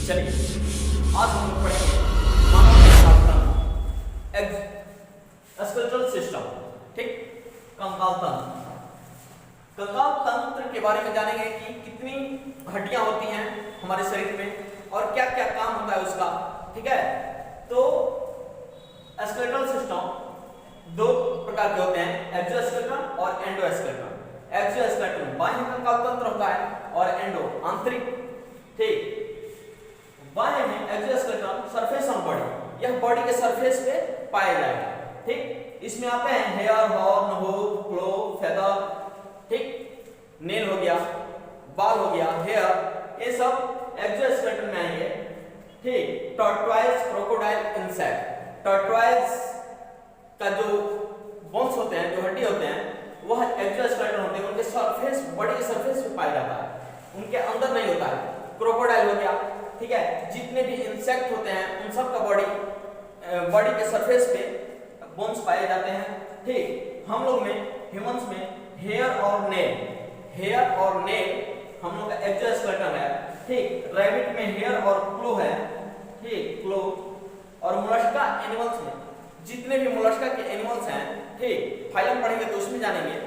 चलिए आज हम लोग पढ़ेंगे मानव कंकाल स्केलेटल सिस्टम। ठीक, कंकाल तंत्र। कंकाल तंत्र के बारे में जानेंगे कि कितनी हड्डियां होती हैं हमारे शरीर में और क्या क्या काम होता है उसका। ठीक है, तो स्केलेटल सिस्टम दो प्रकार के होते हैं, एक्सोस्केलेटन और एंडोस्केलेटन। एक्सोस्केलेटन बाह्य कंकाल तंत्र होता है और एंडो आंतरिक। ठीक, बाह्य में एक्सोस्केलेटन सरफेस ऑन बॉडी, यह बॉडी के सरफेस पे पाया जाएगा। ठीक, इसमें आते हैं हेयर, हॉर्न, हुक, क्लो, फेदर, ठीक, नेल हो गया, बाल हो गया, हेयर, ये सब एक्सोस्केलेटन में आएंगे। ठीक, टॉर्टोइज, क्रोकोडाइल, इंसेक्ट। टॉर्टोइज का जो बोन्स होते हैं, जो हड्डी होते हैं, वह एक्सोस्केलेटन होते हैं, उनके सरफेस, बॉडी के सरफेस पे पाया जाता है, उनके अंदर नहीं होता है। क्रोकोडाइल हो गया, ठीक है, जितने भी इंसेक्ट होते हैं उन सब का बॉडी के सरफेस पे बोन्स पाए जाते हैं। ठीक, हम लोग में ह्यूमंस में हेयर और नेल हम लोग का एक्सोस्केलेटन है। ठीक, रैबिट में हेयर और क्लो है। ठीक, क्लो। और मोलस्का एनिमल्स में जितने भी मोलस्का के एनिमल्स हैं, ठीक, फाइलम पढ़ेंगे तो उसमें जानेंगे,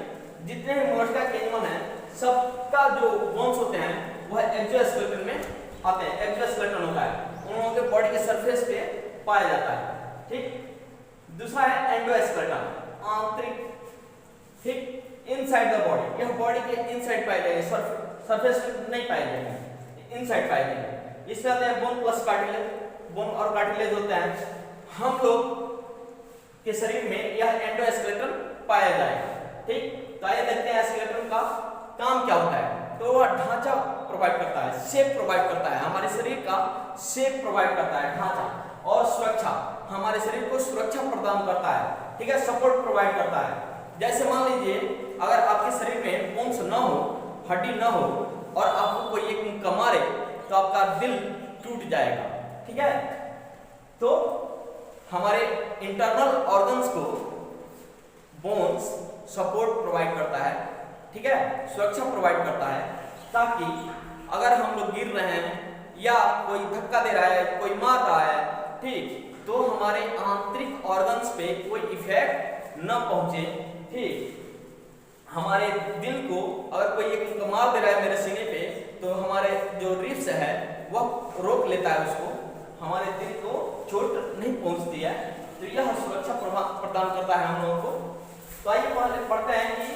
जितने भी मोलस्का के एनिमल हैं सबका जो बोन्स होते हैं वह एक्सोस्केलेटन में आते हैं। एक्सोस्केलेटन होता है, उन लोगों के बॉडी के सरफेस पे पाया जाता है। ठीक, दूसरा है एंडोस्केलेटन, आंतरिक। ठीक, इनसाइड द बॉडी, यह बॉडी के इनसाइड पाए जाएंगे, सरफेस पे नहीं पाए जाएंगे, इनसाइड पाए जाएंगे। इसमें आते हैं बोन प्लस कार्टिलेज। बोन और कार्टिलेज होते हैं। हम लोग के शरीर में यह एंडोस्केलेटन पाया जाएगा। ठीक, तो आइए देखते हैं स्केलेटन का काम क्या होता है। तो वह ढांचा प्रोवाइड करता है, शेप प्रोवाइड करता है, हमारे शरीर का शेप प्रोवाइड करता है, ढांचा और सुरक्षा, हमारे शरीर को सुरक्षा प्रदान करता है। ठीक है, सपोर्ट प्रोवाइड करता है। जैसे मान लीजिए अगर आपके शरीर में बोन्स न हो, हड्डी न हो और आपको कोई एक मारे तो आपका दिल टूट जाएगा। ठीक है, तो हमारे इंटरनल ऑर्गन्स को बोन्स सपोर्ट प्रोवाइड करता है। ठीक है, सुरक्षा प्रोवाइड करता है, ताकि अगर हम लोग गिर रहे हैं या कोई धक्का दे रहा है, कोई मार रहा है, ठीक, तो हमारे आंतरिक ऑर्गन्स पे कोई इफेक्ट न पहुंचे। ठीक, हमारे दिल को अगर कोई एक मार दे रहा है मेरे सीने पे, तो हमारे जो रिब्स है वह रोक लेता है उसको, हमारे दिल को चोट नहीं पहुंचती है। तो यह सुरक्षा प्रदान करता है हम लोगों को। तो आइए पढ़ते हैं कि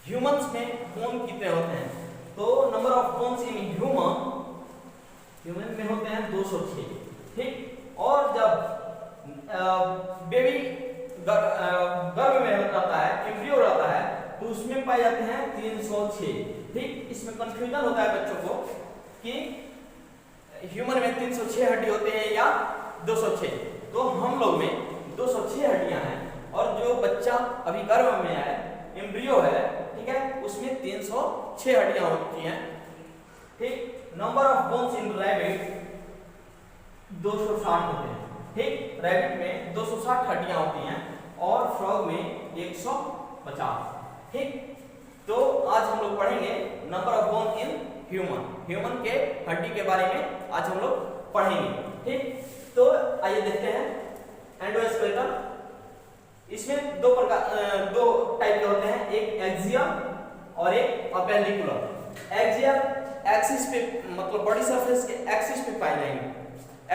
ह्यूमंस में बोन कितने होते हैं। तो number of bones in human में होते हैं 206। ठीक, और जब बेबी गर्भ में रहता है, एम्ब्रियो रहता है, तो उसमें पाए जाते हैं 306। ठीक, इसमें कंफ्यूजन होता है बच्चों को कि ह्यूमन में 306 हड्डी होते हैं या 206। तो हम लोग में 206 हड्डियां हैं, और जो बच्चा अभी गर्भ में है, एम्ब्रियो है, ठीक है, उसमें 306 हड्डियां होती हैं। ठीक, number of bones in rabbit 260 होते हैं। ठीक, रैबिट में 260 हड्डियां होती हैं और फ्रॉग में 150। ठीक, तो आज हम लोग पढ़ेंगे number of bone in human के हड्डी के बारे में आज हम लोग पढ़ेंगे। ठीक, तो आइए देखते हैं एंडोस्केलेटन। इसमें दो टाइप के होते हैं, एक एक्सियल और एक अपेंडिकुलर। एक्सियल एक्सिस पे, मतलब बॉडी सरफेस के एक्सिस पे पाए जाएंगे,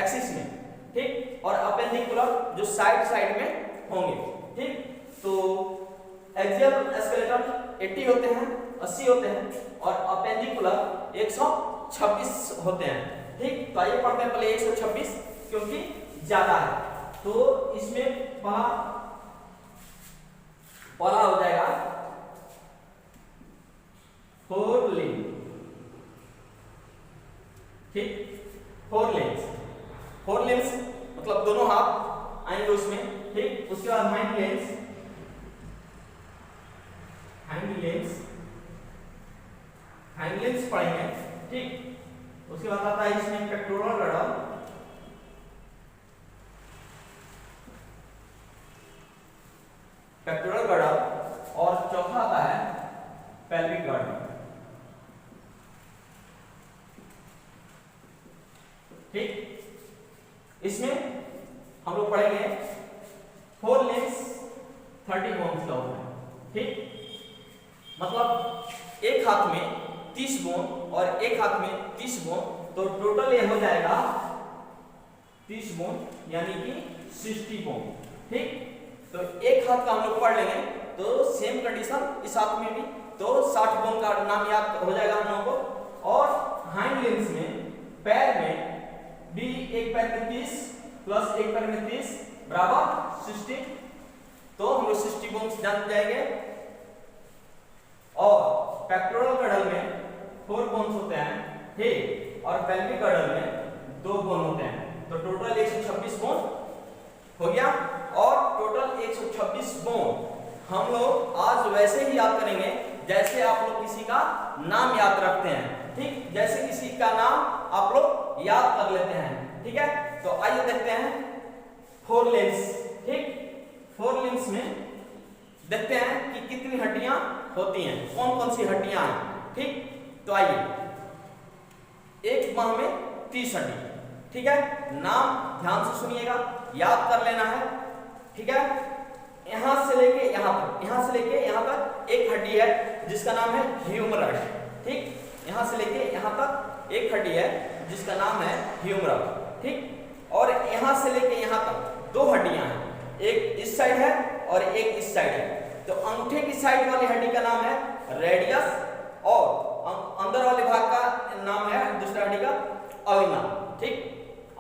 एक्सिस में। ठीक, और अपेंडिकुलर जो साइड में होंगे। ठीक, तो एक्सियल स्केलेटन 80 होते हैं, 80 होते हैं, और अपेंडिकुलर 126 होते हैं। ठीक, तो आइए पढ़ते हैं पहले 126, क्योंकि ज्यादा है। तो इसमें पहला हो जाएगा फोर लिम्ब। ठीक, फोर लिम्स मतलब दोनों हाथ आएंगे उसमें। ठीक, उसके बाद हाइंड लिम्स पढ़ेंगे। ठीक, उसके बाद आता है इसमें पेक्टोरल गर्डल, और चौथा आता है पेल्विक गर्डल। ठीक। इसमें हम लोग पढ़ेंगे 4 लिम्स 30 बोन्स का होता है। ठीक, मतलब एक हाथ में 30 बोन और एक हाथ में 30 बोन, तो टोटल ये हो जाएगा 30 बोन यानी कि 60 बोन। ठीक, तो एक हाथ का हम लोग पढ़ लेंगे तो सेम कंडीशन इस हाथ में भी, तो 60 बोन का नाम याद हो जाएगा हम लोगों को। और हाइंड लिम्स में, पैर में भी एक पैर में 30 प्लस एक पैर में 30 बराबर 60, तो हम लोग 60 बोन्स जान जाएंगे। और पेक्टोरल कडल में 4 बोन्स होते हैं, ठीक, और पेल्विक कडल में 2 बोन होते हैं, तो टोटल 126 बोन हो गया। और टोटल 126 बोन हम लोग आज वैसे ही याद करेंगे जैसे आप लोग किसी का नाम याद रखते हैं। ठीक, जैसे किसी का नाम आप लोग याद कर लेते हैं। ठीक है, तो आइए देखते हैं 4 लिम्स। ठीक, 4 लिम्स में देखते हैं कि कितनी हड्डियां होती हैं, कौन कौन सी हड्डियां हैं। ठीक, तो आइए, एक बाह में 30 हड्डी। ठीक है, नाम ध्यान से सुनिएगा, याद कर लेना है। ठीक है, यहां से लेके यहां तक, यहां से लेके यहां तक एक हड्डी है जिसका नाम है ह्यूमरस। ठीक, यहां से लेके यहां तक एक हड्डी है जिसका नाम है ह्यूमरस। ठीक, और यहां से लेके यहां तक 2 हड्डियां हैं, एक इस साइड है और एक इस साइड है। तो अंगूठे की साइड वाली हड्डी का नाम है रेडियस, और अंदर वाले भाग का नाम है दूसरा हड्डी का अल्ना। ठीक,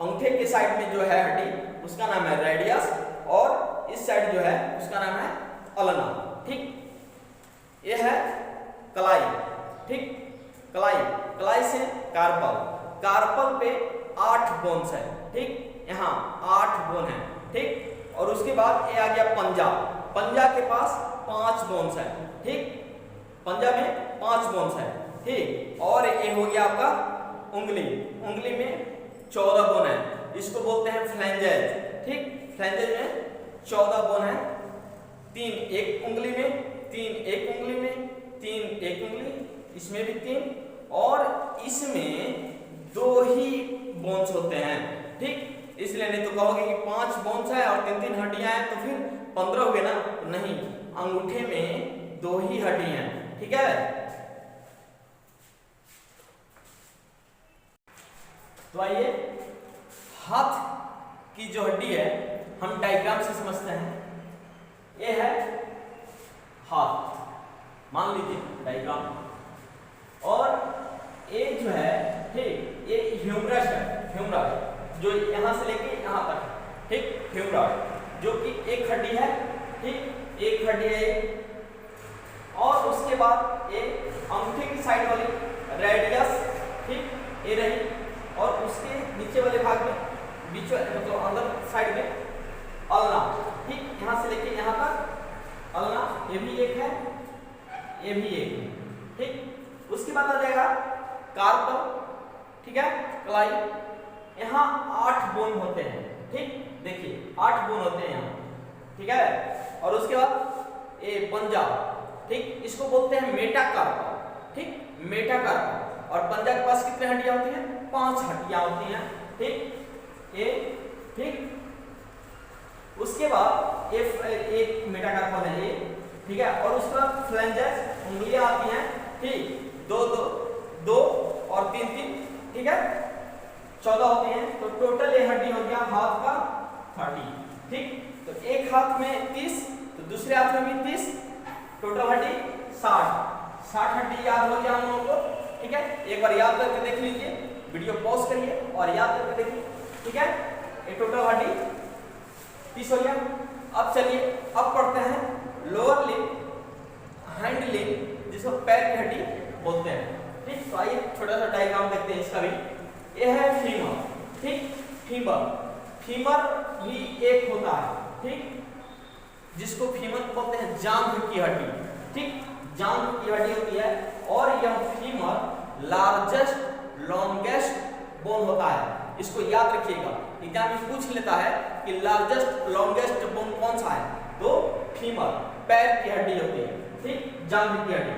अंगूठे के साइड में जो है हड्डी उसका नाम है रेडियस, और इस साइड जो है उसका नाम है अल्ना। ठीक, यह है कलाई। ठीक, कलाई, कलाई से कार्पल, कार्पल पे 8 बोन्स है। ठीक, यहाँ 8 बोन है। ठीक, और उसके बाद ये आ गया पंजा, पंजा के पास 5 बोन्स है। ठीक, पंजा में 5 बोन्स है। ठीक, और ये हो गया आपका उंगली, उंगली में 14 बोन है, इसको बोलते हैं फ्लैंजेज। ठीक, फ्लैंजेज में 14 बोन है, 3 एक उंगली में, 3 एक उंगली में, 3 एक उंगली, इसमें भी 3, और इसमें 2 ही बोन्स होते हैं। ठीक, इसलिए नहीं तो कहोगे कि 5 बोन्स है और 3-3 हड्डियां हैं तो फिर 15 हो गए ना, नहीं, अंगूठे में 2 ही हड्डी हैं। ठीक है, तो आइए, हाथ की जो हड्डी है हम डायग्राम से समझते हैं। ये है हाथ, मान लीजिए डायग्राम, और ये जो है, ठीक, ये ह्यूमरस है, ह्यूमरस जो यहां से लेके यहां तक। ठीक, ह्यूमरस जो कि एक हड्डी है। ठीक, एक हड्डी है ये, और उसके बाद ये अंगूठे की साइड वाली रेडियस, ठीक, ये रही, और उसके नीचे वाले भाग में बीच मतलब अंदर साइड में अल्ना। ठीक, यहां से लेके यहां तक अल्ना, ये भी एक है, ये भी एक है। ठीक, उसके बाद आ जाएगा कार्पल। ठीक है, कलाई, यहाँ 8 बोन होते हैं। ठीक, देखिए 8 बोन होते हैं यहाँ। ठीक है, और उसके बाद ये पंजा। ठीक, इसको बोलते हैं मेटाकार्पल। ठीक, मेटाकार्पल, और पंजा के पास कितने हड्डियां होती हैं? 5 हड्डियां होती हैं। ठीक, ये, ठीक, उसके बाद ये एक मेटाकार्पल है ये। ठीक है, और उसके बाद फ्लैंजेस, उंगलियां आती हैं। ठीक, 2 और 3, ठीक है, 14 होती हैं, तो टोटल ये हड्डी हो गया हाथ का 30। ठीक, तो एक हाथ में 30, तो दूसरे हाथ में भी 30, टोटल हड्डी 60 हड्डी याद हो गया हम लोगों को। ठीक है, एक बार याद करके देख लीजिए, वीडियो पॉज करिए और याद करके देखिए। ठीक है, ये टोटल हड्डी 30 हो गया। अब चलिए, अब पढ़ते हैं लोअर लिम्ब, हैंड लिम्ब, जिसको पैर की हड्डी बोलते हैं। ठीक, तो आइए छोटा सा डायग्राम देखते हैं इसका भी। ये है फीमर। ठीक, फीमर, फीमर भी एक होता है। ठीक, जिसको फीमर बोलते हैं जांघ की हड्डी। ठीक, जांघ की हड्डी होती है, और यह फीमर लार्जेस्ट लॉन्गेस्ट बोन होता है। इसको याद रखिएगा, एग्जाम में पूछ लेता है कि लार्जेस्ट लॉन्गेस्ट बोन कौन सा है, तो फीमर पैर की हड्डी होती है। ठीक, जांघ की हड्डी,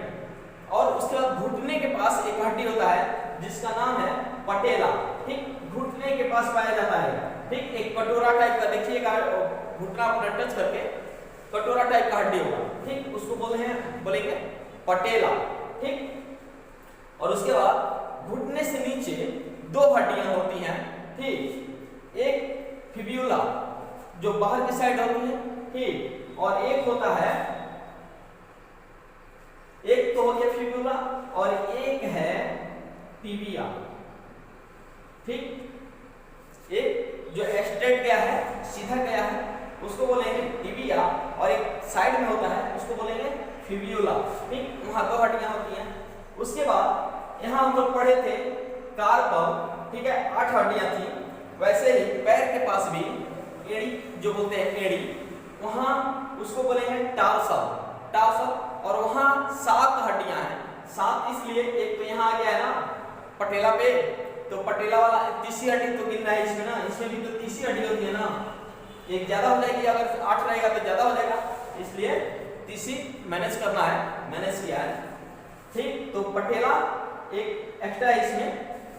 और उसके बाद घुटने के पास एक हड्डी होता है जिसका नाम है पटेला। ठीक, घुटने घुटने के पास पाया जाता है। ठीक, एक कटोरा टाइप का देखिएगा, घुटना अपना टच करके कटोरा टाइप का हड्डी होगा। ठीक, उसको बोलेंगे पटेला। ठीक, और उसके बाद घुटने से नीचे दो हड्डियां होती हैं। ठीक, एक फिब्यूला जो बाहर की साइड होती है। ठीक, और एक होता है, एक तो हो गया फिब्यूला और एक है टिबिया। ठीक, एक जो एक्सटेंड गया है, सीधा गया है, उसको बोलेंगे टिबिया, और एक साइड में होता है उसको बोलेंगे फिब्यूला। ठीक, वहां दो हड्डियां होती हैं। उसके बाद यहाँ हम लोग पढ़े थे कार्पल। ठीक है, 8 हड्डियां थी। वैसे ही पैर के पास भी एड़ी जो बोलते हैं एड़ी, वहां उसको बोलेंगे टार्सल। और वहां 7 हड्डियां हैं। 7 इसलिए, एक तो यहाँ आ गया है ना पटेला पे, तो पटेला वाला तीसरी हड्डी तो गिनना है इसमें ना, इसमें भी तो तीसरी हड्डी होती है ना, एक ज्यादा हो जाएगी, अगर 8 रहेगा तो ज्यादा हो जाएगा, इसलिए तीसरी मैनेज करना है, मैनेज किया है। ठीक, तो पटेला एक एक्स्ट्रा है इसमें,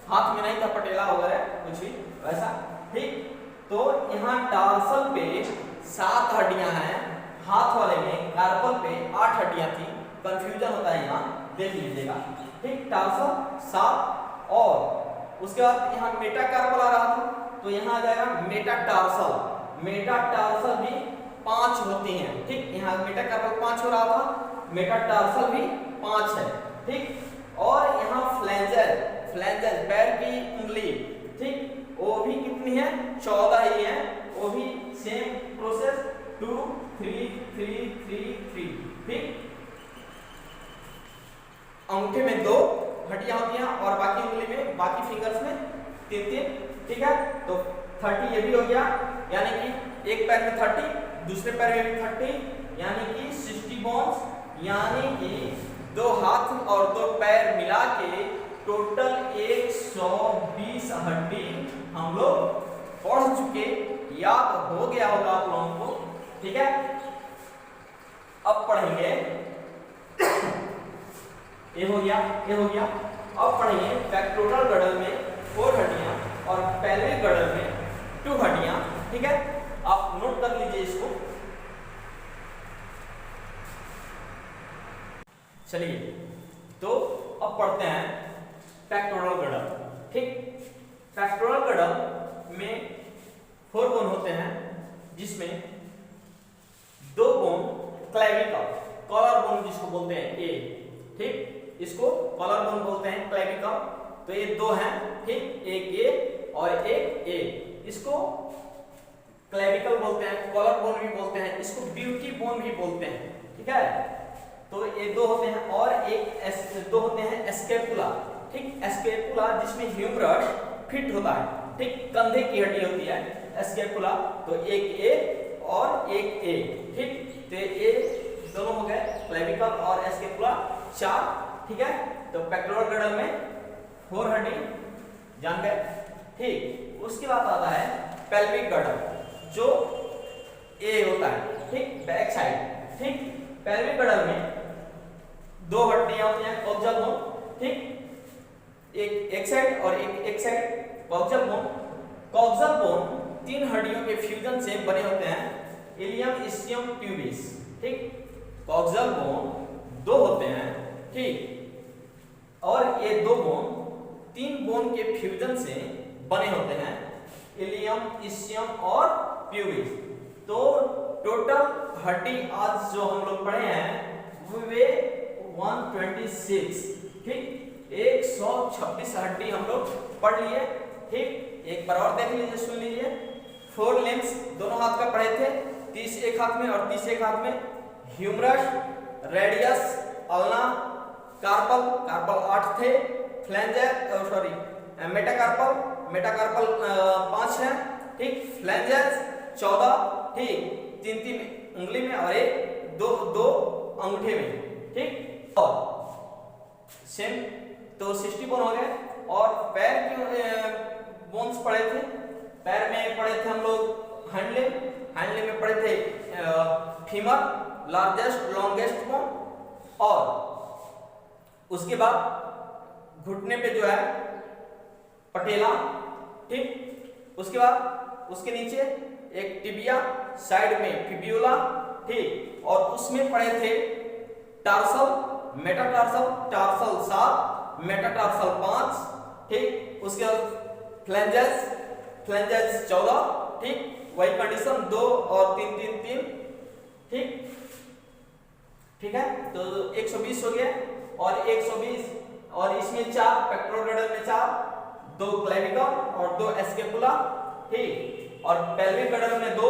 हाथ में नहीं था पटेला वगैरह कुछ भी वैसा। ठीक, तो यहाँ टार्सल पे 7 हड्डियां हैं, हाथ वाले में कार्पल पे 8 हड्डियां थी। कंफ्यूजन होता है यहाँ, देख लीजिएगा। ठीक, टार्सल 7, और उसके बाद यहाँ मेटाकार्पल आ रहा था, तो यहाँ आ जाएगा मेटाटार्सल। मेटाटार्सल भी 5 होती हैं। ठीक, यहाँ मेटाकार्पल 5 हो रहा था, मेटाटार्सल भी 5 है। ठीक, और यहाँ फ्लैंजर पैर की उंगली, ठीक, वो भी कितनी है, 14 ही है। वो भी सेम प्रोसेस, 2 3 3 3 3। ठीक, अंगूठे में 2 हड्डियां होती हैं और बाकी उंगली में, बाकी फिंगर्स में 3-3। ठीक है, तो 30 ये भी हो गया, यानी कि एक पैर में 30, दूसरे पैर में भी 30, यानी कि 60 बोन्स, यानी कि 2 हाथ और 2 पैर मिला के टोटल 120 हड्डी हम लोग पढ़ चुके, याद हो गया होगा आप लोगों को। ठीक है, अब पढ़ेंगे ये हो गया। अब पढ़ेंगे पेक्टोरल गड़ल में 4 हड्डियां और पेल्विक गड़ल में 2 हड्डियां। ठीक है, आप नोट कर लीजिए इसको। चलिए, तो अब पढ़ते हैं पेक्टोरल गड़ल। ठीक, पेक्टोरल गड़ल में 4 बोन होते हैं, जिसमें 2 बोन क्लेविकल, कॉलर बोन जिसको बोलते हैं ए। ठीक, इसको कॉलर बोन बोलते हैं, क्लेविकल। तो ये 2 हैं। ठीक, एक ए और एक ए, इसको क्लेविकल बोलते हैं, कॉलर बोन भी बोलते हैं, इसको ब्यूटी बोन भी बोलते हैं। ठीक है, तो ये 2 होते हैं, और एक 2 होते हैं स्कैपुला। ठीक, स्कैपुला जिसमें ह्यूमरस फिट होता है। ठीक, कंधे की हड्डी होती है स्कैपुला, तो एक ए और एक ए। ठीक, तो ये दोनों हो गए, क्लेविकल और स्कैपुला 4। ठीक है, तो पेक्टोरल गड़ल में 4 हड्डी जान गए। ठीक, उसके बाद आता है पेल्विक गड़ल, जो ए होता है। ठीक, बैक साइड। ठीक, पेल्विक गड़ल में 2 हड्डियां होती हैं, कॉक्सियल बोन। ठीक, एक साइड और एक side, coxal bone. Coxal bone 3 हड्डियों के फ्यूजन से बने होते हैं, इलियम, इस्चियम, प्यूबिस। ठीक, कॉक्सियल बोन 2 होते हैं। ठीक, और ये 2 बोन 3 बोन के फ्यूजन से बने होते हैं, इलियम, इस्चियम और प्यूबिस। तो टोटल हड्डी आज जो हम लोग पढ़े हैं वे 126। ठीक, 126 हड्डी हम लोग पढ़ लिए। ठीक, एक बार और देख लीजिए, सुन लीजिए। 4 लिम्स दोनों हाथ का पढ़े थे, 30 एक हाथ में और 30 एक हाथ में। ह्यूमरस, रेडियस, अल्ना, कार्पल 8 थे, फ्लैंजर सॉरी मेटाकार्पल 5 है। ठीक, फ्लैंजर्स 14। ठीक, 3 उंगली में और एक 2 अंगूठे में। ठीक, और सेम तो 60 बोन हो गए। और पैर के बोन्स पढ़े थे, पैर में पढ़े थे हम लोग हैंडलिम में पढ़े थे फीमर, लार्जेस्ट लॉन्गेस्ट बोन। और उसके बाद घुटने पे जो है पटेला। ठीक, उसके बाद उसके नीचे एक टिबिया, साइड में फिब्यूला, ठीक, और उसमें पड़े थे टार्सल, मेटाटार्सल, टार्सल 7, मेटाटार्सल 5, ठीक, उसके बाद फ्लैंजेस, फ्लैंजेस 14, ठीक, वही कंडीशन 2 और 3 3 3, ठीक, ठीक है। तो 120 हो गया और 120 और इसमें 4 पेक्टोरल में 4, 2 क्लेविकल और 2 एस्केपुला, ठीक, और पेल्विक गडल में 2,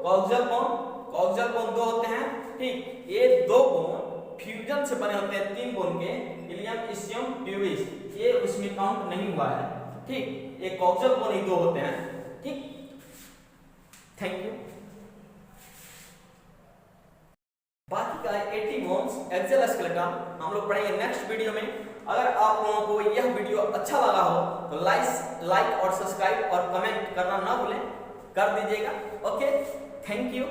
कॉक्सियल बोन 2 होते हैं, ठीक। ये 2 बोन फ्यूजन से बने होते हैं 3 बोन के, इलियम, इस्चियम, प्यूबिस, ये उसमें काउंट नहीं हुआ है, ठीक। ये कॉक्सियल बोन ही 2 होते हैं, ठीक। Thank you. बाकी का 80 बोन्स एक्सल स्केलेटन हम लोग पढ़ेंगे नेक्स्ट वीडियो में। अगर आप लोगों को यह वीडियो अच्छा लगा हो तो लाइक और सब्सक्राइब और कमेंट करना ना भूलें, कर दीजिएगा। Okay, thank you.